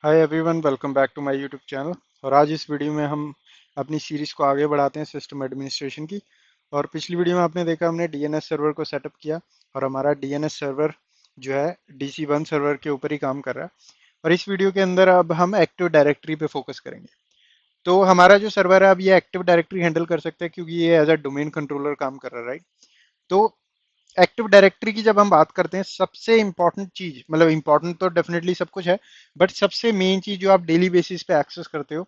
Hi everyone, welcome back to my YouTube channel. और आज इस वीडियो में हम अपनी सीरीज को आगे बढ़ाते हैं सिस्टम एडमिनिस्ट्रेशन की। और पिछली वीडियो में आपने देखा हमने डीएनएस सर्वर को सेटअप किया और हमारा डीएनएस सर्वर जो है DC1 सर्वर के ऊपर ही काम कर रहा है। और इस वीडियो के अंदर अब हम एक्टिव डायरेक्टरी पे फोकस करेंगे। तो हमारा जो सर्वर है अब ये एक्टिव डायरेक्टरी हैंडल कर सकता है क्योंकि ये एज अ डोमेन कंट्रोलर काम कर रहा है, राइट। तो एक्टिव डायरेक्टरी की जब हम बात करते हैं, सबसे इंपॉर्टेंट चीज, मतलब इंपॉर्टेंट तो डेफिनेटली सब कुछ है, बट सबसे मेन चीज जो आप डेली बेसिस पे एक्सेस करते हो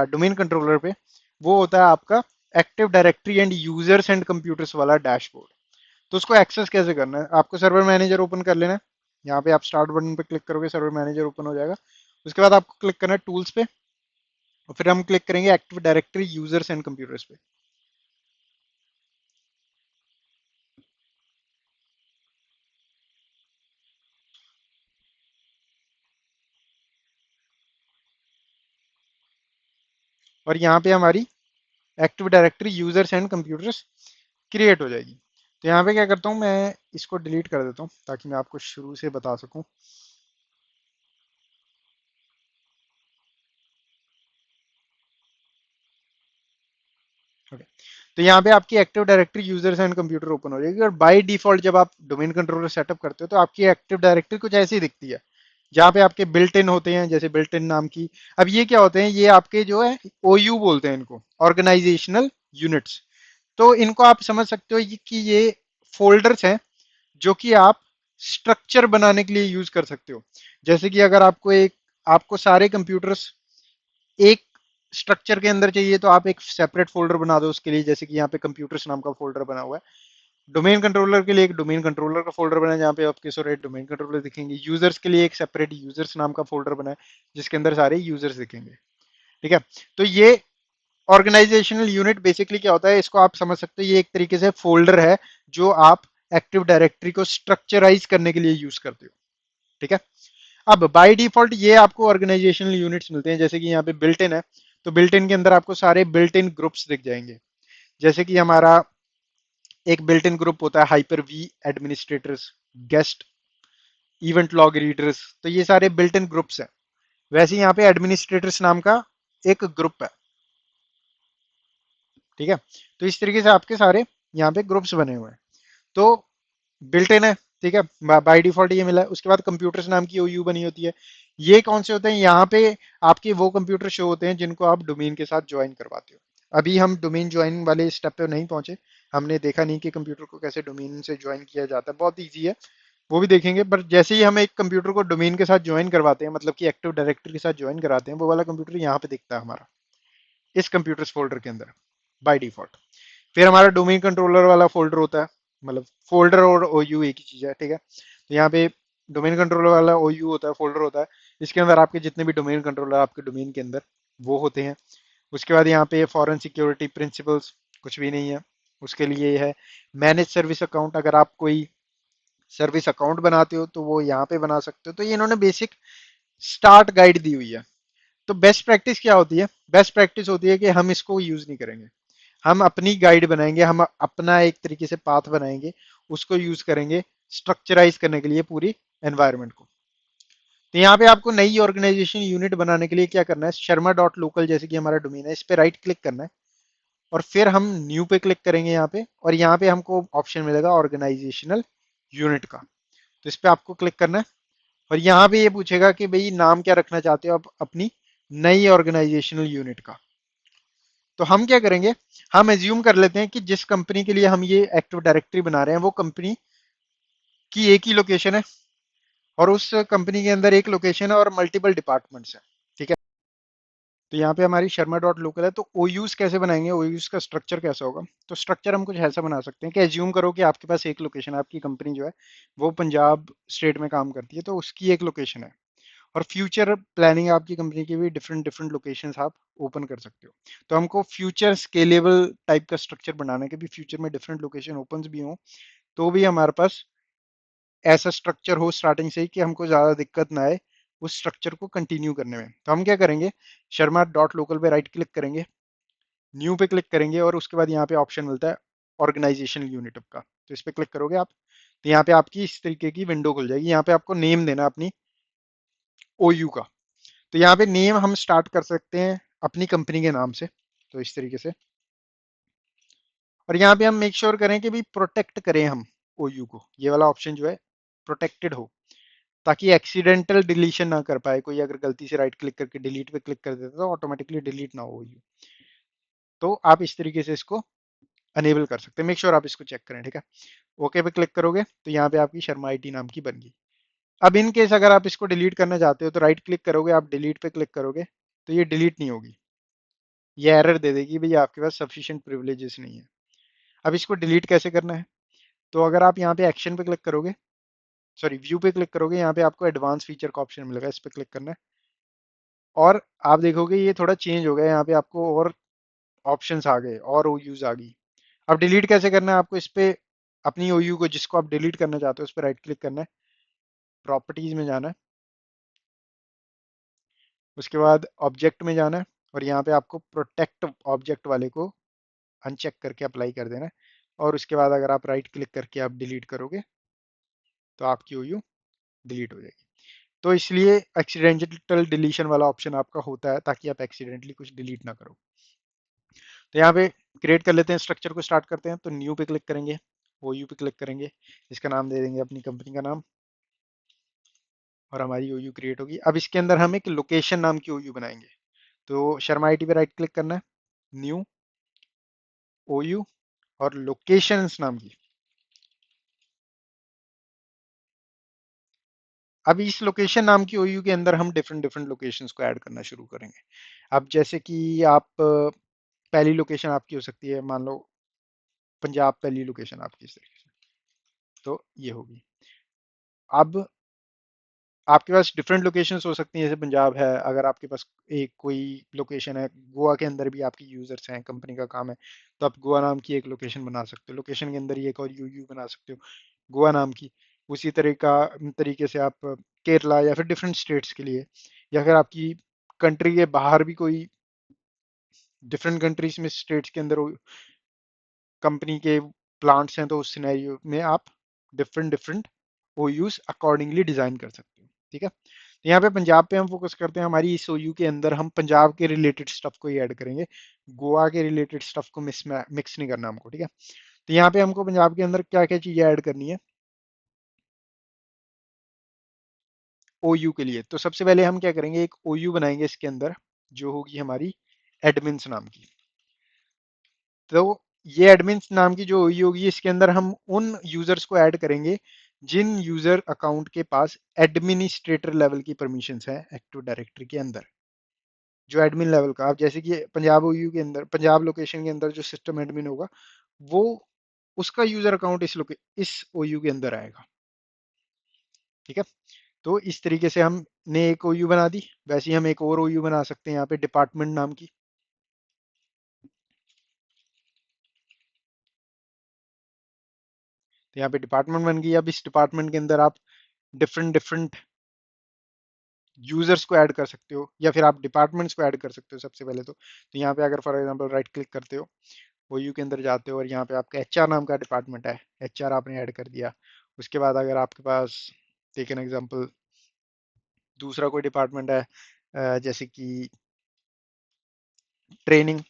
डोमेन कंट्रोलर पे, वो होता है आपका active directory and users and computers वाला डैशबोर्ड। तो उसको एक्सेस कैसे करना है, आपको सर्वर मैनेजर ओपन कर लेना है। यहाँ पे आप स्टार्ट बटन पे क्लिक करोगे, सर्वर मैनेजर ओपन हो जाएगा। उसके बाद आपको क्लिक करना है टूल्स पे, और फिर हम क्लिक करेंगे active directory users and computers पे। और यहाँ पे हमारी active directory users and computers create हो जाएगी। तो यहाँ पे क्या करता हूँ, मैं इसको डिलीट कर देता हूँ ताकि मैं आपको शुरू से बता सकूँ। ओके। तो यहाँ पे आपकी active directory users and computer open हो जाएगी, और बाय डिफॉल्ट जब आप डोमेन कंट्रोलर सेटअप करते हो तो आपकी एक्टिव डायरेक्टरी कुछ ऐसी दिखती है, जहाँ पे आपके बिल्ट इन होते हैं, जैसे बिल्ट इन नाम की। अब ये क्या होते हैं, ये आपके जो है OU बोलते हैं इनको, ऑर्गेनाइजेशनल यूनिट्स। तो इनको आप समझ सकते हो कि ये फोल्डर्स हैं जो कि आप स्ट्रक्चर बनाने के लिए यूज कर सकते हो। जैसे कि अगर आपको सारे कंप्यूटर्स एक स्ट्रक्चर के अंदर चाहिए तो आप एक सेपरेट फोल्डर बना दो उसके लिए, जैसे कि यहाँ पे कंप्यूटर्स नाम का फोल्डर बना हुआ है। डोमेन कंट्रोलर के लिए एक डोमेन कंट्रोलर का फोल्डर बना है जहाँ पे आपके सारे डोमेन कंट्रोलर दिखेंगे। यूजर्स के लिए एक सेपरेट यूजर्स नाम का फोल्डर बना है जिसके अंदर सारे यूजर्स दिखेंगे। ठीक है। तो ये ऑर्गेनाइजेशनल यूनिट बेसिकली क्या होता है, इसको आप समझ सकते हो, ये एक तरीके से फोल्डर है जो आप एक्टिव डायरेक्टरी को स्ट्रक्चराइज करने के लिए यूज करते हो। ठीक है। अब बाय डिफॉल्ट ये आपको ऑर्गेनाइजेशनल यूनिट्स मिलते हैं, जैसे कि यहाँ पे बिल्ट इन है। तो बिल्ट इन के अंदर आपको सारे बिल्ट इन ग्रुप्स दिख जाएंगे। जैसे कि हमारा एक बिल्ट इन ग्रुप होता है hyper V administrators, guest, event log readers. तो ये सारे बिल्ट इन ग्रुप्स हैं। वैसे ही यहाँ पे एडमिनिस्ट्रेटर्स नाम का एक ग्रुप है। ठीक है। तो इस तरीके से आपके सारे यहाँ पे ग्रुप्स बने हुए हैं। तो बिल्ट इन है। ठीक है, बाय डिफॉल्ट ये मिला है। उसके बाद कंप्यूटर्स नाम की OU बनी होती है। ये कौन से होते हैं, यहाँ पे आपके वो कंप्यूटर शो होते हैं जिनको आप डोमेन के साथ ज्वाइन करवाते हो। अभी हम डोमेन ज्वाइन वाले स्टेप पे नहीं पहुंचे। हमने देखा नहीं कि कंप्यूटर को कैसे डोमेन से ज्वाइन किया जाता है, बहुत ईजी है, वो भी देखेंगे। पर जैसे ही हम एक कंप्यूटर को डोमेन के साथ ज्वाइन करवाते हैं, मतलब कि एक्टिव डायरेक्टरी के साथ ज्वाइन कराते हैं, वो वाला कंप्यूटर यहाँ पे दिखता है हमारा इस कंप्यूटर्स फोल्डर के अंदर बाय डिफॉल्ट। फिर हमारा डोमेन कंट्रोलर वाला फोल्डर होता है, मतलब फोल्डर और OU एक ही चीज है। ठीक है। तो यहाँ पे डोमेन कंट्रोलर वाला OU होता है, फोल्डर होता है। इसके अंदर आपके जितने भी डोमेन कंट्रोलर आपके डोमेन के अंदर वो होते हैं। उसके बाद यहाँ पे फॉरेन सिक्योरिटी प्रिंसिपल्स कुछ भी नहीं है, उसके लिए ये है। मैनेज सर्विस अकाउंट, अगर आप कोई सर्विस अकाउंट बनाते हो तो वो यहाँ पे बना सकते हो। तो ये इन्होंने बेसिक स्टार्ट गाइड दी हुई है। तो बेस्ट प्रैक्टिस क्या होती है, बेस्ट प्रैक्टिस होती है कि हम इसको यूज नहीं करेंगे, हम अपनी गाइड बनाएंगे, हम अपना एक तरीके से पाथ बनाएंगे, उसको यूज करेंगे स्ट्रक्चराइज करने के लिए पूरी एनवायरनमेंट को। तो यहाँ पे आपको नई ऑर्गेनाइजेशन यूनिट बनाने के लिए क्या करना है, शर्मा डॉट लोकल जैसे कि हमारा डोमेन है, इस पे राइट क्लिक करना है। और फिर हम न्यू पे क्लिक करेंगे यहाँ पे, और यहाँ पे हमको ऑप्शन मिलेगा ऑर्गेनाइजेशनल यूनिट का। तो इस पे आपको क्लिक करना है। और यहाँ पे ये पूछेगा कि भाई नाम क्या रखना चाहते हो आप अपनी नई ऑर्गेनाइजेशनल यूनिट का। तो हम क्या करेंगे, हम एज्यूम कर लेते हैं कि जिस कंपनी के लिए हम ये एक्टिव डायरेक्टरी बना रहे हैं वो कंपनी की एक ही लोकेशन है, और उस कंपनी के अंदर एक लोकेशन है और मल्टीपल डिपार्टमेंट्स है। ठीक है। तो यहाँ पे हमारी शर्मा डॉट लोकल है। तो OUs कैसे बनाएंगे, OUs का स्ट्रक्चर कैसा होगा, तो स्ट्रक्चर हम कुछ ऐसा बना सकते हैं कि एज्यूम करो कि आपके पास एक लोकेशन है, आपकी कंपनी जो है वो पंजाब स्टेट में काम करती है, तो उसकी एक लोकेशन है। और फ्यूचर प्लानिंग आपकी कंपनी की भी डिफरेंट डिफरेंट लोकेशंस आप ओपन कर सकते हो। तो हमको फ्यूचर स्केलेबल टाइप का स्ट्रक्चर बनाना है कि भी फ्यूचर में डिफरेंट लोकेशन ओपन भी हो, तो भी हमारे पास ऐसा स्ट्रक्चर हो स्टार्टिंग से ही कि हमको ज़्यादा दिक्कत ना आए उस स्ट्रक्चर को कंटिन्यू करने में। तो हम क्या करेंगे, शर्मा डॉट लोकल पे राइट क्लिक करेंगे, न्यू पे क्लिक करेंगे, और उसके बाद यहाँ पे ऑप्शन मिलता है ऑर्गेनाइजेशन यूनिट का। तो इस पे क्लिक करोगे आप, तो यहाँ पे आपकी इस तरीके की विंडो खुल जाएगी। यहाँ पे आपको नेम देना अपनी OU का। तो यहाँ पे नेम हम स्टार्ट कर सकते हैं अपनी कंपनी के नाम से, तो इस तरीके से। और यहाँ पे हम मेक श्योर करें कि भी प्रोटेक्ट करें हम ओयू को, ये वाला ऑप्शन जो है प्रोटेक्टेड हो, ताकि एक्सीडेंटल डिलीशन ना कर पाए कोई, अगर गलती से राइट क्लिक करके डिलीट पे क्लिक कर देता तो ऑटोमेटिकली डिलीट ना हो ओयू। तो आप इस तरीके से इसको अनेबल कर सकते हैं, मेक श्योर आप इसको चेक करें, ठीक है। ओके पे क्लिक करोगे तो यहाँ पे आपकी शर्मा आईटी नाम की बन गई। अब इन केस अगर आप इसको डिलीट करना चाहते हो तो राइट क्लिक करोगे, आप डिलीट पे क्लिक करोगे तो ये डिलीट नहीं होगी, ये एरर दे देगी भाई आपके पास सफिशिएंट प्रिविलेजेस नहीं है। अब इसको डिलीट कैसे करना है, तो अगर आप यहाँ पे एक्शन पे क्लिक करोगे, सॉरी व्यू पे क्लिक करोगे, यहाँ पे आपको एडवांस फीचर का ऑप्शन मिलेगा, इस पे क्लिक करना है। और आप देखोगे ये थोड़ा चेंज हो गया, यहाँ पे आपको और ऑप्शंस आ गए और ओयूज आ गई। अब डिलीट कैसे करना है, आपको इस पे अपनी ओयू को जिसको आप डिलीट करना चाहते हो उस पर राइट क्लिक करना है, प्रॉपर्टीज में जाना है, उसके बाद ऑब्जेक्ट में जाना है, और यहाँ पे आपको प्रोटेक्ट ऑब्जेक्ट वाले को अनचेक करके अप्लाई कर देना है। और उसके बाद अगर आप राइट क्लिक करके आप डिलीट करोगे तो आपकी ओयू डिलीट हो जाएगी। तो इसलिए एक्सीडेंटल डिलीशन वाला ऑप्शन आपका होता है, ताकि आप एक्सीडेंटली कुछ डिलीट ना करो। तो यहाँ पे क्रिएट कर लेते हैं, स्ट्रक्चर को स्टार्ट करते हैं। तो न्यू पे क्लिक करेंगे, ओयू पे क्लिक करेंगे, इसका नाम दे देंगे अपनी कंपनी का नाम, और हमारी ओयू क्रिएट होगी। अब इसके अंदर हम एक लोकेशन नाम की ओयू बनाएंगे। तो शर्मा आईटी पे राइट क्लिक करना है, न्यू ओयू और लोकेशंस नाम की। अब इस लोकेशन नाम की ओयू के अंदर हम डिफरेंट डिफरेंट लोकेशंस को ऐड करना शुरू करेंगे। अब जैसे कि आप पहली लोकेशन आपकी हो सकती है, मान लो पंजाब पहली लोकेशन आपकी, इस तरीके से। तो ये होगी। अब आपके पास डिफरेंट लोकेशंस हो सकती हैं, जैसे पंजाब है, अगर आपके पास एक कोई लोकेशन है गोवा के अंदर भी आपकी यूजर्स हैं, कंपनी का काम है, तो आप गोवा नाम की एक लोकेशन बना सकते हो, लोकेशन के अंदर ही एक और यूयू बना सकते हो गोवा नाम की। उसी तरीके से आप केरला या फिर डिफरेंट स्टेट्स के लिए, या फिर आपकी कंट्री के बाहर भी कोई डिफरेंट कंट्रीज में स्टेट्स के अंदर कंपनी के प्लांट्स हैं, तो उस सिनेरियो में आप डिफरेंट डिफरेंट ओयूज अकॉर्डिंगली डिजाइन कर सकते हो, ठीक है। तो यहाँ पे पंजाब पे हम फोकस करते हैं, हमारी इस ओयू के अंदर हम पंजाब के रिलेटेड स्टफ को ही ऐड करेंगे, गोवा के रिलेटेड स्टफ को मिक्स नहीं करना हमको, ठीक है। तो यहाँ पे हमको पंजाब के अंदर क्या क्या चीजें ऐड करनी है ओयू के लिए। तो सबसे पहले हम क्या करेंगे, एक ओयू बनाएंगे इसके अंदर, जो होगी हमारी एडमिन्स नाम की। तो ये एडमिन्स नाम की जो ओयू होगी, इसके अंदर हम उन यूजर्स को ऐड करेंगे जिन यूजर अकाउंट के पास एडमिनिस्ट्रेटर लेवल की परमिशंस है एक्टिव डायरेक्टरी के अंदर। जो एडमिन लेवल का, आप जैसे कि पंजाब ओयू के अंदर, पंजाब लोकेशन के अंदर जो सिस्टम एडमिन होगा, वो उसका यूजर अकाउंट इस ओयू के अंदर आएगा, ठीक है। तो इस तरीके से हमने एक ओयू बना दी। वैसे ही हम एक और ओयू बना सकते हैं यहाँ पे डिपार्टमेंट नाम की। तो यहाँ पे डिपार्टमेंट बन गई। अब इस डिपार्टमेंट के अंदर आप डिफरेंट डिफरेंट यूजर्स को ऐड कर सकते हो, या फिर आप डिपार्टमेंट्स को ऐड कर सकते हो सबसे पहले तो यहाँ पे अगर फॉर एग्जांपल राइट क्लिक करते हो, ओयू के अंदर जाते हो, और यहाँ पे आपका एचआर नाम का डिपार्टमेंट है, एचआर आपने ऐड कर दिया। उसके बाद अगर आपके पास, टेक एन एग्जांपल, दूसरा कोई डिपार्टमेंट है, जैसे कि ट्रेनिंग,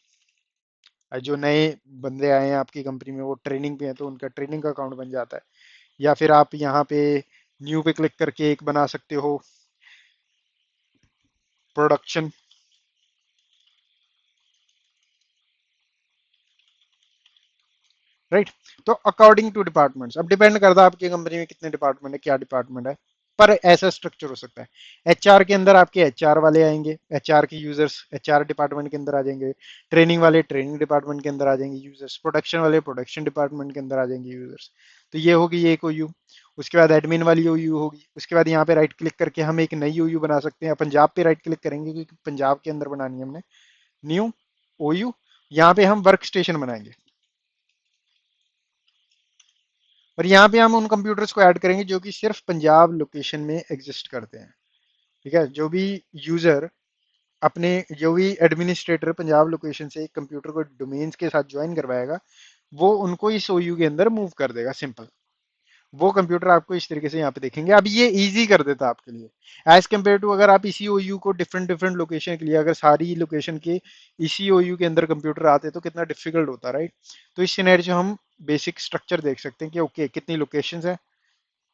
जो नए बंदे आए हैं आपकी कंपनी में, वो ट्रेनिंग पे हैं, तो उनका ट्रेनिंग का अकाउंट बन जाता है। या फिर आप यहाँ पे न्यू पे क्लिक करके एक बना सकते हो प्रोडक्शन, राइट। तो अकॉर्डिंग टू डिपार्टमेंट्स, अब डिपेंड करता है आपकी कंपनी में कितने डिपार्टमेंट है, क्या डिपार्टमेंट है, पर ऐसा स्ट्रक्चर हो सकता है। एचआर के अंदर आपके एचआर वाले आएंगे, एचआर के यूजर्स एचआर डिपार्टमेंट के अंदर आ जाएंगे, ट्रेनिंग वाले ट्रेनिंग डिपार्टमेंट के अंदर आ जाएंगे यूजर्स, प्रोडक्शन वाले प्रोडक्शन डिपार्टमेंट के अंदर आ जाएंगे यूजर्स। तो ये होगी एक ओयू। उसके बाद एडमिन वाली ओयू होगी। उसके बाद यहाँ पे राइट क्लिक करके हम एक नई ओयू बना सकते हैं, पंजाब पे राइट क्लिक करेंगे क्योंकि पंजाब के अंदर बनानी है हमने, न्यू ओयू। यहाँ पे हम वर्क स्टेशन बनाएंगे, और यहाँ पे हम उन कंप्यूटर्स को ऐड करेंगे जो कि सिर्फ पंजाब लोकेशन में एग्जिस्ट करते हैं, ठीक है। जो भी यूजर अपने, जो भी एडमिनिस्ट्रेटर पंजाब लोकेशन से एक कंप्यूटर को डोमेन्स के साथ ज्वाइन करवाएगा, वो उनको इस ओयू के अंदर मूव कर देगा, सिंपल। वो कंप्यूटर आपको इस तरीके से यहाँ पे देखेंगे। अब ये इजी कर देता है आपके लिए एज कम्पेयर टू अगर आप इसी ओयू को डिफरेंट डिफरेंट लोकेशन के लिए अगर सारी लोकेशन के इसी ओयू के अंदर कंप्यूटर आते तो कितना डिफिकल्ट होता, राइट। तो इस सिनेरियो हम बेसिक स्ट्रक्चर देख सकते हैं कि ओके कितनी लोकेशंस हैं,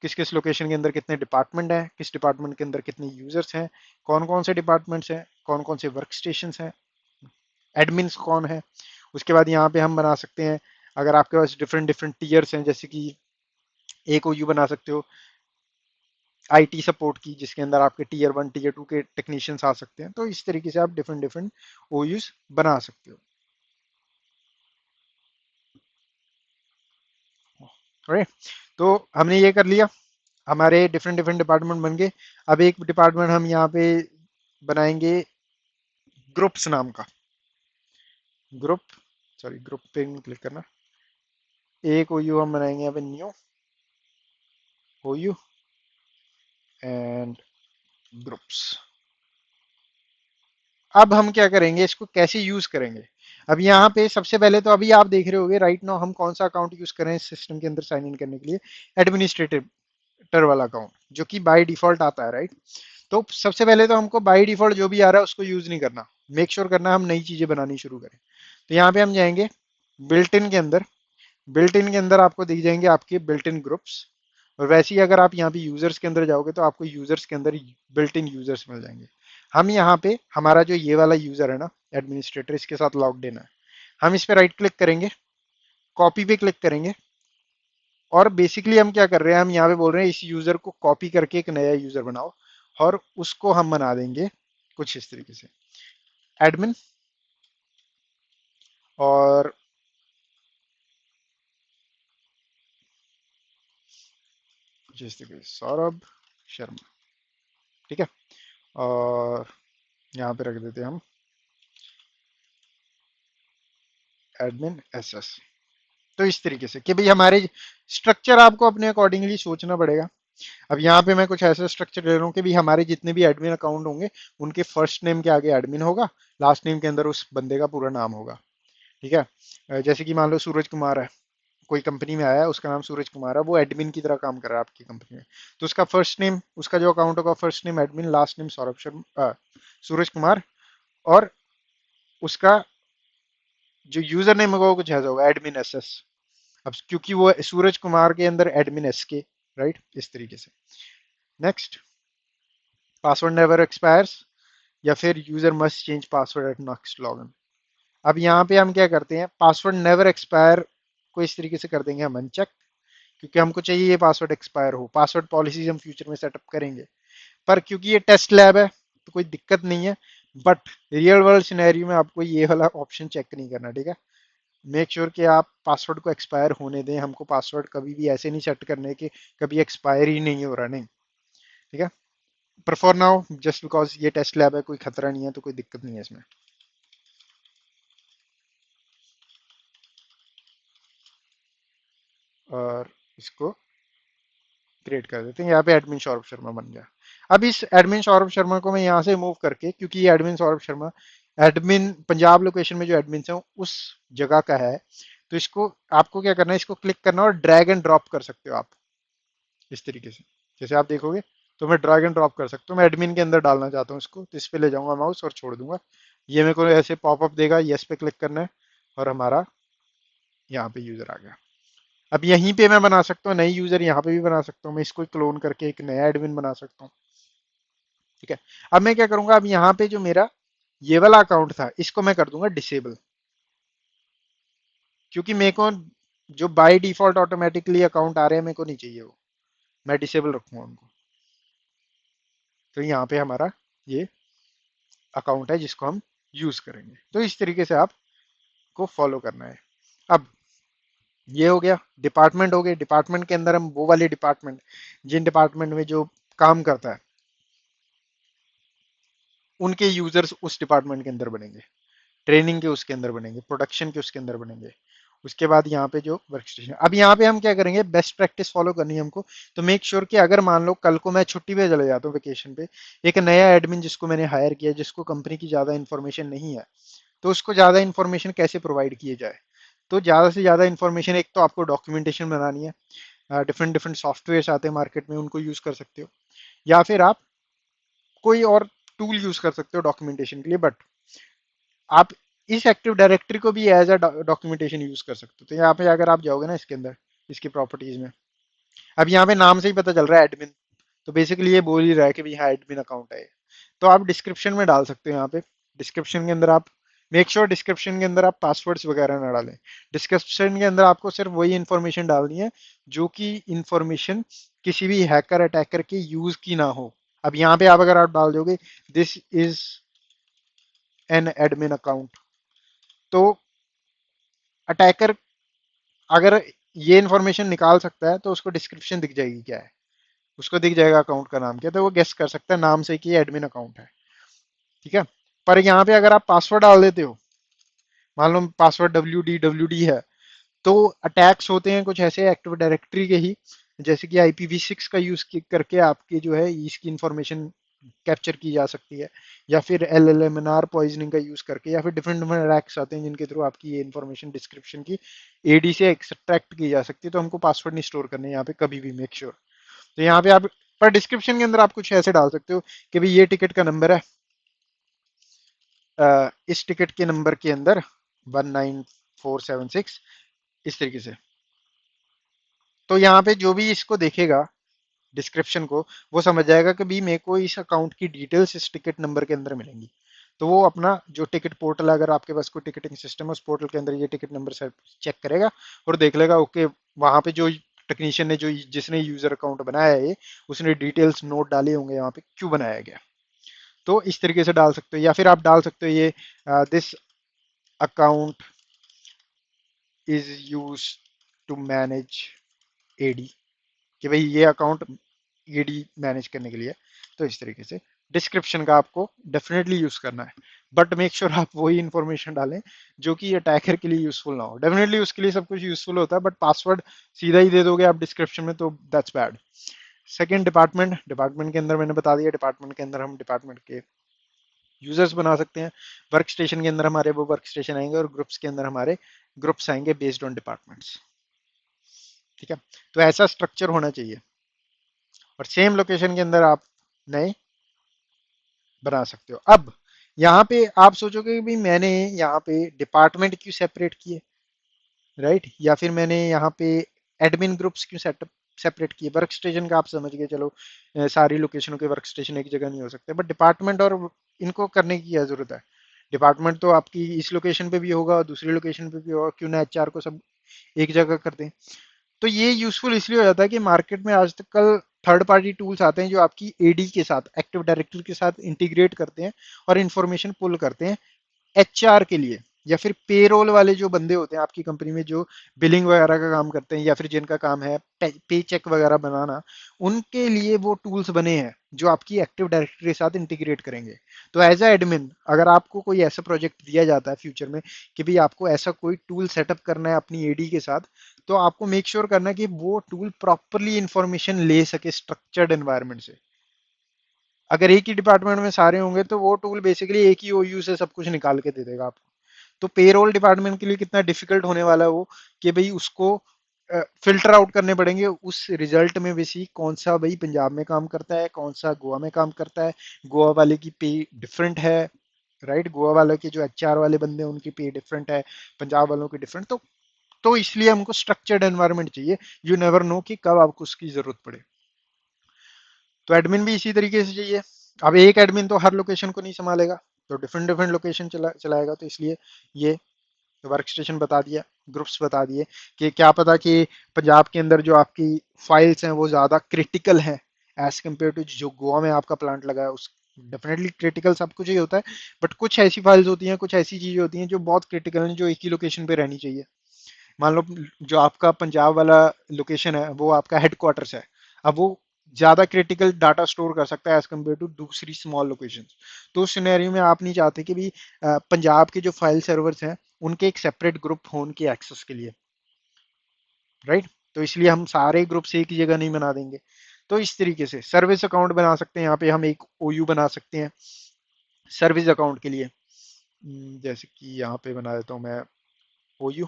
किस किस लोकेशन के अंदर कितने डिपार्टमेंट हैं, किस डिपार्टमेंट के अंदर कितने यूजर्स हैं, कौन कौन से डिपार्टमेंट्स हैं, कौन कौन से वर्क स्टेशन हैं, एडमिन्स कौन है। उसके बाद यहाँ पे हम बना सकते हैं अगर आपके पास डिफरेंट डिफरेंट टीयर्स हैं, जैसे कि एक ओयू बना सकते हो आईटी सपोर्ट की जिसके अंदर आपके टीयर 1 टीयर 2 के टेक्नीशियंस आ सकते हैं। तो इस तरीके से आप डिफरेंट डिफरेंट ओयूज बना सकते हो, राइट। तो हमने ये कर लिया, हमारे डिफरेंट डिफरेंट डिपार्टमेंट बन गए। अब एक डिपार्टमेंट हम यहाँ पे बनाएंगे ग्रुप्स नाम का, ग्रुप, सॉरी ग्रुप पे क्लिक करना। एक ओयू हम बनाएंगे यहाँ पे न्यू ओयू एंड ग्रुप्स। अब हम क्या करेंगे, इसको कैसे यूज करेंगे। अब यहाँ पे सबसे पहले तो अभी आप देख रहे होंगे राइट नाउ हम कौन सा अकाउंट यूज कर रहे हैं सिस्टम के अंदर साइन इन करने के लिए, एडमिनिस्ट्रेटर वाला अकाउंट जो कि बाय डिफॉल्ट आता है, राइट। तो सबसे पहले तो हमको बाय डिफॉल्ट जो भी आ रहा है उसको यूज नहीं करना, मेक श्योर करना हम नई चीजें बनानी शुरू करें। तो यहाँ पे हम जाएंगे बिल्ट इन के अंदर, बिल्ट इन के अंदर आपको दिख जाएंगे आपके बिल्ट इन ग्रुप्स। और वैसे ही अगर आप यहाँ पे यूजर्स के अंदर जाओगे तो आपको यूजर्स के अंदर बिल्ट इन यूजर्स मिल जाएंगे। हम यहाँ पे हमारा जो ये वाला यूजर है ना एडमिनिस्ट्रेटर, इसके साथ लॉग्ड इन है। हम इस पे राइट क्लिक करेंगे, कॉपी पे क्लिक करेंगे, और बेसिकली हम क्या कर रहे हैं, हम यहाँ पे बोल रहे हैं इस यूजर को कॉपी करके एक नया यूजर बनाओ, और उसको हम बना देंगे कुछ इस तरीके से एडमिन, और कुछ इस तरीके से सौरभ शर्मा, ठीक है। और यहाँ पे रख देते हैं हम एडमिन एसएस। तो इस तरीके से कि भाई हमारे स्ट्रक्चर आपको अपने अकॉर्डिंगली सोचना पड़ेगा। अब यहाँ पे मैं कुछ ऐसा स्ट्रक्चर ले रहा हूँ कि भी हमारे जितने भी एडमिन अकाउंट होंगे उनके फर्स्ट नेम के आगे एडमिन होगा, लास्ट नेम के अंदर उस बंदे का पूरा नाम होगा, ठीक है। जैसे कि मान लो सूरज कुमार है, कोई कंपनी में आया है उसका नाम सूरज कुमार है, वो एडमिन की तरह काम कर रहा है आपकी कंपनी में। तो उसका फर्स्ट नेम, उसका जो अकाउंट होगा first name admin, last name Saurabh Sharma, Suraj Kumar, और उसका जो यूजर नेम होगा वो कुछ ऐसा होगा एडमिन एस एस। अब क्योंकि वो सूरज कुमार के अंदर एडमिन एस के, राइट, इस तरीके से। नेक्स्ट, पासवर्ड नेवर एक्सपायर्स, या फिर user must change password at next login. अब यहाँ पे हम क्या करते हैं, पासवर्ड नेवर एक्सपायर को इस तरीके से कर देंगे हम अनचेक, क्योंकि हमको चाहिए ये पासवर्ड एक्सपायर हो। पासवर्ड पॉलिसीज हम फ्यूचर में सेटअप करेंगे, पर क्योंकि ये टेस्ट लैब है तो कोई दिक्कत नहीं है। बट रियल वर्ल्ड सिनेरियो में आपको ये वाला ऑप्शन चेक नहीं करना, ठीक है। मेक श्योर कि आप पासवर्ड को एक्सपायर होने दें, हमको पासवर्ड कभी भी ऐसे नहीं सेट करने कि कभी एक्सपायर ही नहीं हो रहा, नहीं, ठीक है। पर फॉर नाउ जस्ट बिकॉज ये टेस्ट लैब है, कोई खतरा नहीं है, तो कोई दिक्कत नहीं है इसमें। और इसको क्रिएट कर देते हैं, यहाँ पे एडमिन सौरभ शर्मा बन गया। अब इस एडमिन सौरभ शर्मा को मैं यहाँ से मूव करके, क्योंकि ये admin Saurabh Sharma admin Punjab location में जो एडमिन है उस जगह का है, तो इसको आपको क्या करना है, इसको क्लिक करना और ड्रैग एंड ड्रॉप कर सकते हो आप इस तरीके से। जैसे आप देखोगे तो मैं ड्रैग एंड ड्रॉप कर सकता हूँ, मैं एडमिन के अंदर डालना चाहता हूँ इसको, तो इस पे ले जाऊंगा माउस और छोड़ दूंगा। ये मेरे को ऐसे पॉपअप देगा, यस पे क्लिक करना है, और हमारा यहाँ पे यूजर आ गया। अब यहीं पे मैं बना सकता हूँ नई यूजर, यहाँ पे भी बना सकता हूँ, मैं इसको क्लोन करके एक नया एडमिन बना सकता हूँ, ठीक है। अब मैं क्या करूंगा, अब यहाँ पे जो मेरा ये वाला अकाउंट था इसको मैं कर दूंगा डिसेबल, क्योंकि मेरे को जो बाय डिफॉल्ट ऑटोमेटिकली अकाउंट आ रहे हैं मेरे को नहीं चाहिए वो, मैं डिसेबल रखूंगा उनको। तो यहाँ पे हमारा ये अकाउंट है जिसको हम यूज करेंगे। तो इस तरीके से आपको फॉलो करना है। अब ये हो गया, डिपार्टमेंट हो गए, डिपार्टमेंट के अंदर हम वो वाले डिपार्टमेंट जिन डिपार्टमेंट में जो काम करता है उनके यूजर्स उस डिपार्टमेंट के अंदर बनेंगे, ट्रेनिंग के उसके अंदर बनेंगे, प्रोडक्शन के उसके अंदर बनेंगे। उसके बाद यहाँ पे जो वर्क स्टेशन, अब यहाँ पे हम क्या करेंगे, बेस्ट प्रैक्टिस फॉलो करनी है हमको। तो मेक श्योर कि अगर मान लो कल को मैं छुट्टी पे चले जाता हूँ वेकेशन पे, एक नया एडमिन जिसको मैंने हायर किया, जिसको कंपनी की ज्यादा इन्फॉर्मेशन नहीं है, तो उसको ज्यादा इन्फॉर्मेशन कैसे प्रोवाइड किए जाए। तो ज्यादा से ज्यादा इन्फॉर्मेशन एक तो आपको डॉक्यूमेंटेशन बनानी है, डिफरेंट डिफरेंट सॉफ्टवेयर आते हैं मार्केट में, उनको यूज कर सकते हो। या फिर आप कोई और टूल यूज कर सकते हो डॉक्यूमेंटेशन के लिए, बट आप इस एक्टिव डायरेक्टरी को भी एज अ डॉक्यूमेंटेशन यूज कर सकते हो। तो यहाँ पे अगर आप जाओगे ना इसके अंदर, इसकी प्रॉपर्टीज में, अब यहाँ पे नाम से ही पता चल रहा है एडमिन, तो बेसिकली ये बोल ही रहा है कि भाई हाँ एडमिन अकाउंट है। तो आप डिस्क्रिप्शन में डाल सकते हो यहाँ पे, डिस्क्रिप्शन के अंदर आप मेक श्योर डिस्क्रिप्शन के अंदर आप पासवर्ड्स वगैरह ना डालें। डिस्क्रिप्शन के अंदर आपको सिर्फ वही इंफॉर्मेशन डालनी है जो कि इंफॉर्मेशन किसी भी हैकर अटैकर के यूज की ना हो। अब यहाँ पे आप अगर आप डाल दोगे this is an admin account, तो अटैकर अगर ये इंफॉर्मेशन निकाल सकता है तो उसको डिस्क्रिप्शन दिख जाएगी क्या है, उसको दिख जाएगा अकाउंट का नाम क्या है, तो वो गेस कर सकता है नाम से कि ये एडमिन अकाउंट है। ठीक है। पर यहाँ पे अगर आप पासवर्ड डाल देते हो, मान लो पासवर्ड डब्ल्यू डी है, तो अटैक्स होते हैं कुछ ऐसे एक्टिव डायरेक्टरी के ही, जैसे कि IPv6 का यूज करके आपकी जो है इसकी इंफॉर्मेशन कैप्चर की जा सकती है, या फिर LLMNR पॉइजनिंग का यूज करके, या फिर डिफरेंट डिफरेंट रैक्स आते हैं जिनके थ्रू आपकी ये इंफॉर्मेशन डिस्क्रिप्शन की AD से एक्सट्रैक्ट की जा सकती है। तो हमको पासवर्ड नहीं स्टोर करने यहाँ पे कभी भी, मेक श्योर। तो यहाँ पे आप पर डिस्क्रिप्शन के अंदर आप कुछ ऐसे डाल सकते हो कि भाई ये टिकट का नंबर है, इस टिकट के नंबर के अंदर 19476, इस तरीके से। तो यहाँ पे जो भी इसको देखेगा डिस्क्रिप्शन को, वो समझ जाएगा कि भाई मेरे को इस अकाउंट की डिटेल्स इस टिकट नंबर के अंदर मिलेंगी। तो वो अपना जो टिकट पोर्टल है, अगर आपके पास कोई टिकटिंग सिस्टम है, उस पोर्टल के अंदर ये टिकट नंबर से चेक करेगा और देख लेगा ओके, वहां पे जो टेक्नीशियन ने जो जिसने यूजर अकाउंट बनाया है ये, उसने डिटेल्स नोट डाले होंगे यहाँ पे क्यों बनाया गया। तो इस तरीके से डाल सकते हो, या फिर आप डाल सकते हो ये this account is use to manage AD, कि भाई ये अकाउंट AD मैनेज करने के लिए। तो इस तरीके से डिस्क्रिप्शन का आपको डेफिनेटली यूज करना है, बट मेक श्योर आप वही इंफॉर्मेशन डालें जो कि अटैकर के लिए यूजफुल ना हो। डेफिनेटली उसके लिए सब कुछ यूजफुल होता है, बट पासवर्ड सीधा ही दे दोगे आप डिस्क्रिप्शन में तो that's bad. Second, department. Department के अंदर मैंने बता दिया, डिपार्टमेंट के अंदर हम डिपार्टमेंट के यूजर्स बना सकते हैं। वर्क स्टेशन के अंदर हमारे वो वर्क स्टेशन आएंगे, और ग्रुप्स के अंदर हमारे ग्रुप्स आएंगे बेस्ड ऑन डिपार्टमेंट्स। ठीक है। तो ऐसा स्ट्रक्चर होना चाहिए, और सेम लोकेशन के अंदर आप नए बना सकते हो। अब यहाँ पे आप सोचोगे कि भाई मैंने यहाँ पे डिपार्टमेंट क्यों सेपरेट किए, राइट, या फिर मैंने यहाँ पे एडमिन ग्रुप्स क्यों सेटअप सेपरेट किए। वर्क स्टेशन का आप समझ गए, चलो सारी लोकेशनों के वर्क स्टेशन एक जगह नहीं हो सकते, बट डिपार्टमेंट और इनको करने की क्या जरूरत है। डिपार्टमेंट तो आपकी इस लोकेशन पे भी होगा और दूसरी लोकेशन पे भी होगा, क्यों ना HR को सब एक जगह कर दें। तो ये यूजफुल इसलिए हो जाता है कि मार्केट में आज तक कल थर्ड पार्टी टूल्स आते हैं जो आपकी AD के साथ, एक्टिव डायरेक्टरी के साथ इंटीग्रेट करते हैं और इंफॉर्मेशन पुल करते हैं HR के लिए, या फिर पेरोल वाले जो बंदे होते हैं आपकी कंपनी में जो बिलिंग वगैरह का काम करते हैं, या फिर जिनका काम है पे चेक वगैरह बनाना, उनके लिए वो टूल्स बने हैं जो आपकी एक्टिव डायरेक्टरी के साथ इंटीग्रेट करेंगे। तो एज अ एडमिन अगर आपको कोई ऐसा प्रोजेक्ट दिया जाता है फ्यूचर में कि भाई आपको ऐसा कोई टूल सेटअप करना है अपनी AD के साथ, तो आपको मेक श्योर करना है कि वो टूल प्रॉपरली इंफॉर्मेशन ले सके स्ट्रक्चर्ड एनवायरनमेंट से। अगर एक ही डिपार्टमेंट में सारे होंगे तो वो टूल बेसिकली एक ही OU से सब कुछ निकाल के दे देगा आपको। तो पेरोल डिपार्टमेंट के लिए कितना डिफिकल्ट होने वाला है वो, कि भाई उसको फिल्टर आउट करने पड़ेंगे उस रिजल्ट में वैसी कौन सा भाई पंजाब में काम करता है, कौन सा गोवा में काम करता है। गोवा वाले की पे डिफरेंट है, राइट, गोवा वाले के जो HR वाले बंदे हैं उनकी पे डिफरेंट है, पंजाब वालों की डिफरेंट। तो इसलिए हमको स्ट्रक्चर्ड एनवायरनमेंट चाहिए। यू नेवर नो कि कब आपको उसकी जरूरत पड़े। तो एडमिन भी इसी तरीके से चाहिए। अब एक एडमिन तो हर लोकेशन को नहीं संभालेगा, तो डिफरेंट डिफरेंट लोकेशन चलाएगा। तो इसलिए ये वर्क स्टेशन बता दिया, ग्रुप्स बता दिए, कि क्या पता कि पंजाब के अंदर जो आपकी फाइल्स हैं वो ज़्यादा क्रिटिकल हैं एज कम्पेयर टू जो गोवा में आपका प्लांट लगा है उस। डेफिनेटली क्रिटिकल सब कुछ ही होता है, बट कुछ ऐसी फाइल्स होती हैं, कुछ ऐसी चीज़ें होती हैं जो बहुत क्रिटिकल हैं, जो एक ही लोकेशन पे रहनी चाहिए। मान लो जो आपका पंजाब वाला लोकेशन है वो आपका हेडक्वार्टर्स है, अब वो ज्यादा क्रिटिकल डाटा स्टोर कर सकता है एज कम्पेयर टू दूसरी स्मॉल लोकेशन। तो उस सिनेरियो में आप नहीं चाहते कि भी पंजाब के जो फाइल सर्वर्स हैं उनके एक सेपरेट ग्रुप हो उनके एक्सेस के लिए, राइट। तो इसलिए हम सारे ग्रुप्स एक ही जगह नहीं बना देंगे। तो इस तरीके से सर्विस अकाउंट बना सकते हैं, यहाँ पे हम एक OU बना सकते हैं सर्विस अकाउंट के लिए। जैसे कि यहाँ पे बना देता हूँ मैं OU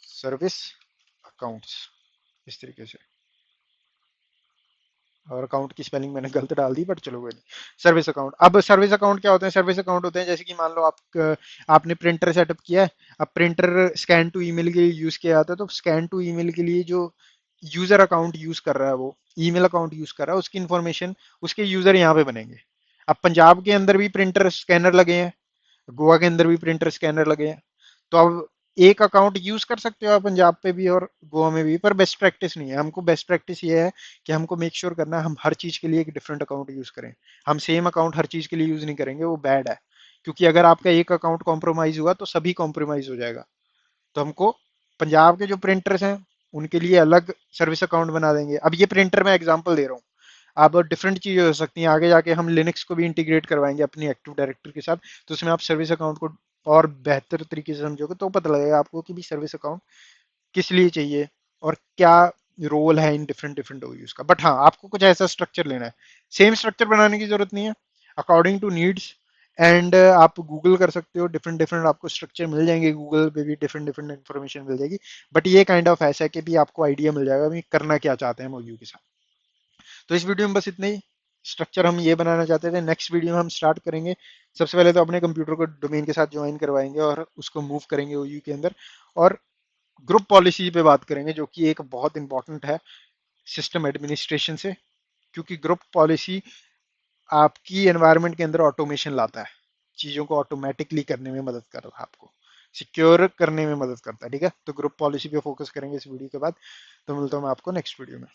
सर्विस अकाउंट्स। इस तरीके से। और अकाउंट की स्पेलिंग मैंने गलत डाल दी, बट चलो कोई नहीं। सर्विस अकाउंट, अब सर्विस अकाउंट क्या होते हैं? सर्विस अकाउंट होते हैं जैसे कि मान लो आप आपने प्रिंटर सेटअप किया है। अब प्रिंटर स्कैन टू ईमेल के लिए यूज किया जाता है, तो स्कैन टू ईमेल के लिए जो यूजर अकाउंट यूज कर रहा है, वो ईमेल अकाउंट यूज कर रहा है, उसकी इंफॉर्मेशन उसके यूजर यहाँ पे बनेंगे। अब पंजाब के अंदर भी प्रिंटर स्कैनर लगे हैं, गोवा के अंदर भी प्रिंटर स्कैनर लगे हैं। तो अब एक अकाउंट यूज कर सकते हो आप पंजाब पे भी और गोवा में भी, पर बेस्ट प्रैक्टिस नहीं है। हमको बेस्ट प्रैक्टिस ये है कि हमको मेक श्योर करना है हम हर चीज के लिए एक डिफरेंट अकाउंट यूज करें। हम सेम अकाउंट हर चीज के लिए यूज नहीं करेंगे, वो बैड है। क्योंकि अगर आपका एक अकाउंट कॉम्प्रोमाइज हुआ तो सभी कॉम्प्रोमाइज हो जाएगा। तो हमको पंजाब के जो प्रिंटर्स हैं उनके लिए अलग सर्विस अकाउंट बना देंगे। अब ये प्रिंटर मैं एग्जांपल दे रहा हूँ, अब डिफरेंट चीजें हो सकती हैं। आगे जाके हम लिनक्स को भी इंटीग्रेट करवाएंगे अपनी एक्टिव डायरेक्टरी के साथ, तो उसमें आप सर्विस अकाउंट को और बेहतर तरीके से समझोगे तो पता लगेगा आपको कि भी सर्विस अकाउंट किस लिए चाहिए और क्या रोल है इन डिफरेंट डिफरेंट ओयूज का। बट हाँ, आपको कुछ ऐसा स्ट्रक्चर लेना है। सेम स्ट्रक्चर बनाने की जरूरत नहीं है, अकॉर्डिंग टू नीड्स। एंड आप गूगल कर सकते हो, डिफरेंट डिफरेंट आपको स्ट्रक्चर मिल जाएंगे, गूगल पे भी डिफरेंट डिफरेंट इन्फॉर्मेशन मिल जाएगी। बट ये काइंड ऑफ ऐसा है कि भी आपको आइडिया मिल जाएगा भी करना क्या चाहते हैं हम ओयू के साथ। तो इस वीडियो में बस इतना ही। स्ट्रक्चर हम ये बनाना चाहते थे। नेक्स्ट वीडियो में हम स्टार्ट करेंगे, सबसे पहले तो अपने कंप्यूटर को डोमेन के साथ ज्वाइन करवाएंगे और उसको मूव करेंगे ओयू के अंदर। और ग्रुप पॉलिसी पे बात करेंगे, जो कि एक बहुत इंपॉर्टेंट है सिस्टम एडमिनिस्ट्रेशन से। क्योंकि ग्रुप पॉलिसी आपकी एनवायरनमेंट के अंदर ऑटोमेशन लाता है, चीज़ों को ऑटोमेटिकली करने में मदद करता है, आपको सिक्योर करने में मदद करता है। ठीक है, तो ग्रुप पॉलिसी पे फोकस करेंगे इस वीडियो के बाद। तो मिलता हूँ मैं आपको नेक्स्ट वीडियो में।